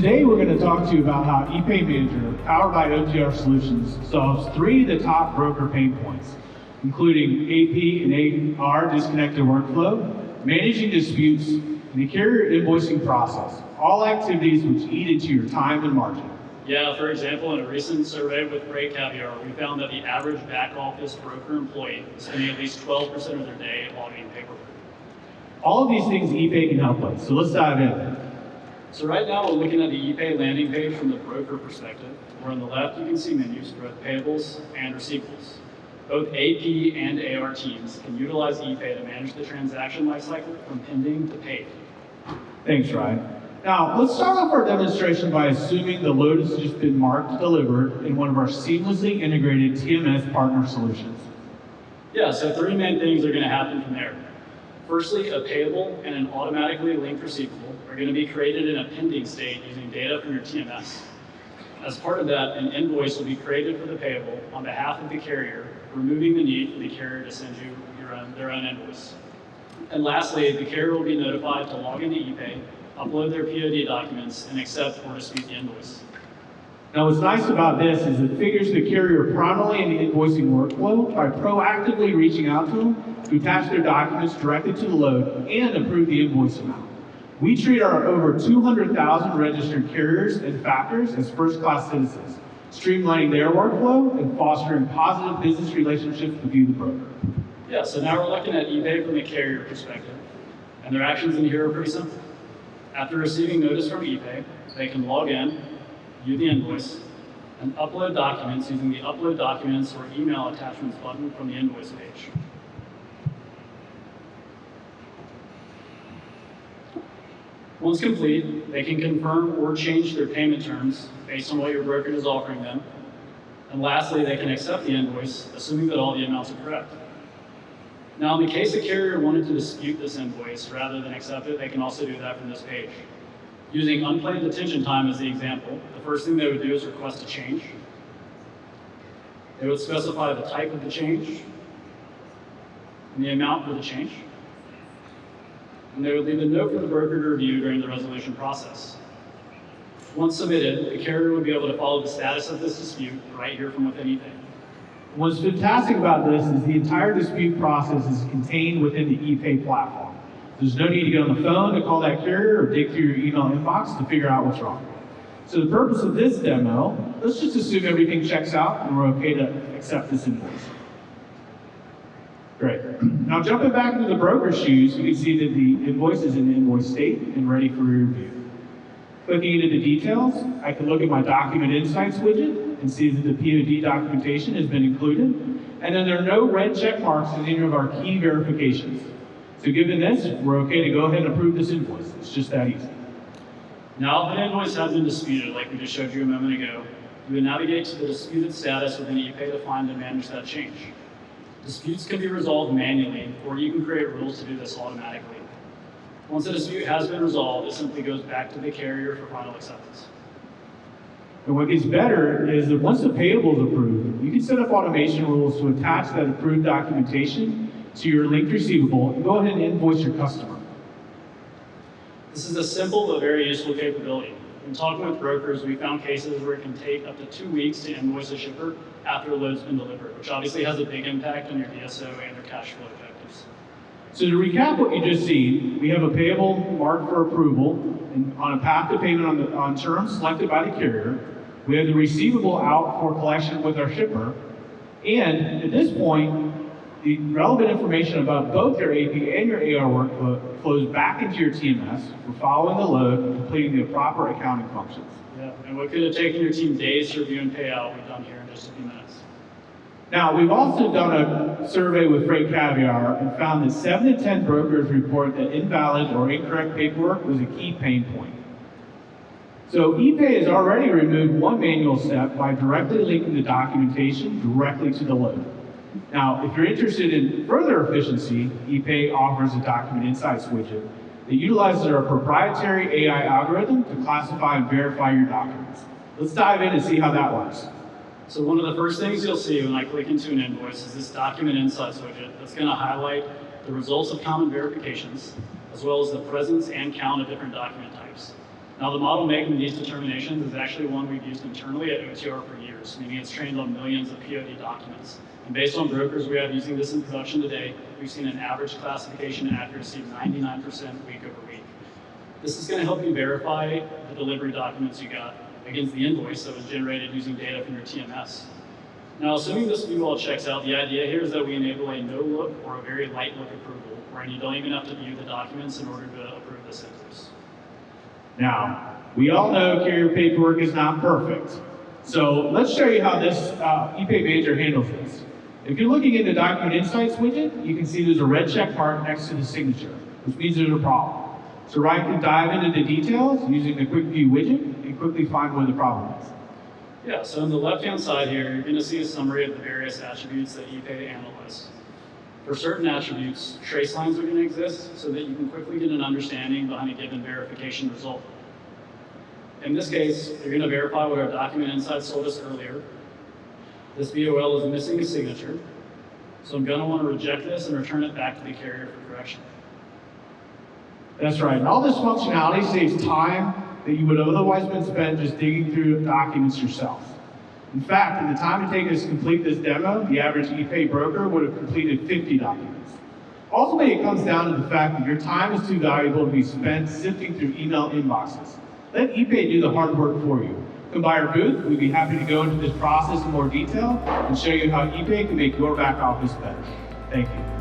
today we're going to talk to you about how Epay Manager, powered by OTR Solutions, solves 3 of the top broker pain points, including AP and AR disconnected workflow, managing disputes, and the carrier invoicing process, all activities which eat into your time and margin. Yeah, for example, in a recent survey with FreightWaves, we found that the average back office broker employee is spending at least 12% of their day auditing paperwork. All of these things Epay can help with, so let's dive in. So right now we're looking at the Epay landing page from the broker perspective, where on the left you can see menus for both payables and receivables. Both AP and AR teams can utilize Epay to manage the transaction lifecycle from pending to paid. Thanks, Ryan. Now, let's start off our demonstration by assuming the load has just been marked delivered in one of our seamlessly integrated TMS partner solutions. Yeah, so 3 main things are going to happen from there. Firstly, a payable and an automatically linked receivable are going to be created in a pending state using data from your TMS. As part of that, an invoice will be created for the payable on behalf of the carrier, removing the need for the carrier to send you their own invoice. And lastly, the carrier will be notified to log into Epay, upload their POD documents, and accept or dispute the invoice. Now, what's nice about this is it figures the carrier prominently in the invoicing workflow by proactively reaching out to them to attach their documents directly to the load and approve the invoice amount. We treat our over 200,000 registered carriers and factors as first-class citizens, streamlining their workflow and fostering positive business relationships with you, the broker. Yeah, so now we're looking at Epay from the carrier perspective, and their actions in here are pretty simple. After receiving notice from Epay, they can log in, view the invoice, and upload documents using the Upload Documents or Email Attachments button from the invoice page. Once complete, they can confirm or change their payment terms based on what your brokerage is offering them. And lastly, they can accept the invoice, assuming that all the amounts are correct. Now, in the case a carrier wanted to dispute this invoice rather than accept it, they can also do that from this page. Using unplanned detention time as the example, the first thing they would do is request a change. They would specify the type of the change and the amount for the change. And they would leave a note for the broker to review during the resolution process. Once submitted, the carrier would be able to follow the status of this dispute right here from within Epay. What's fantastic about this is the entire dispute process is contained within the Epay platform. There's no need to get on the phone to call that carrier or dig through your email inbox to figure out what's wrong. So the purpose of this demo, let's just assume everything checks out and we're okay to accept this invoice. Great. Now jumping back into the broker's shoes, you can see that the invoice is in the invoice state and ready for review. Clicking into the details, I can look at my Document Insights widget and see that the POD documentation has been included, and then there are no red check marks in any of our key verifications. So given this, we're okay to go ahead and approve this invoice. It's just that easy. Now, if an invoice has been disputed, like we just showed you a moment ago, you would navigate to the disputed status within Epay to find and manage that change. Disputes can be resolved manually, or you can create rules to do this automatically. Once a dispute has been resolved, it simply goes back to the carrier for final acceptance. And what gets better is that once the payable is approved, you can set up automation rules to attach that approved documentation to your linked receivable and go ahead and invoice your customer. This is a simple but very useful capability. In talking with brokers, we found cases where it can take up to 2 weeks to invoice a shipper after a load's been delivered, which obviously has a big impact on your DSO and your cash flow objectives. So to recap what you just seen, we have a payable marked for approval and on a path to payment on terms selected by the carrier. We have the receivable out for collection with our shipper. And at this point, the relevant information about both your AP and your AR workflow flows back into your TMS. We're following the load and completing the proper accounting functions. Yeah, and what could have taken your team days to review and pay out, we've done here in just a few minutes. Now, we've also done a survey with Freight Caviar and found that 7 to 10 brokers report that invalid or incorrect paperwork was a key pain point. So Epay has already removed one manual step by directly linking the documentation directly to the load. Now, if you're interested in further efficiency, Epay offers a Document Insights widget that utilizes our proprietary AI algorithm to classify and verify your documents. Let's dive in and see how that works. So one of the first things you'll see when I click into an invoice is this Document Insights widget that's going to highlight the results of common verifications, as well as the presence and count of different document types. Now, the model making these determinations is actually one we've used internally at OTR for years, meaning it's trained on millions of POD documents. And based on brokers we have using this in production today, we've seen an average classification accuracy of 99% week over week. This is going to help you verify the delivery documents you got against the invoice that was generated using data from your TMS. Now, assuming this view all checks out, the idea here is that we enable a no-look or a very light-look approval, where you don't even have to view the documents in order to approve this invoice. Now, we all know carrier paperwork is not perfect. So let's show you how this Epay Manager handles this. If you're looking in the Document Insights widget, you can see there's a red check mark next to the signature, which means there's a problem. So Ryan can dive into the details using the Quick View widget and quickly find where the problem is. Yeah, so on the left-hand side here, you're going to see a summary of the various attributes that Epay analyzes. For certain attributes, trace lines are going to exist so that you can quickly get an understanding behind a given verification result. In this case, you're going to verify what our Document Insights told us earlier. This VOL is missing a signature, so I'm going to want to reject this and return it back to the carrier for correction. That's right, and all this functionality saves time that you would have otherwise been spent just digging through documents yourself. In fact, in the time it takes us to complete this demo, the average Epay broker would have completed 50 documents. Ultimately, it comes down to the fact that your time is too valuable to be spent sifting through email inboxes. Let Epay do the hard work for you. Come by our booth, we'd be happy to go into this process in more detail and show you how Epay can make your back office better. Thank you.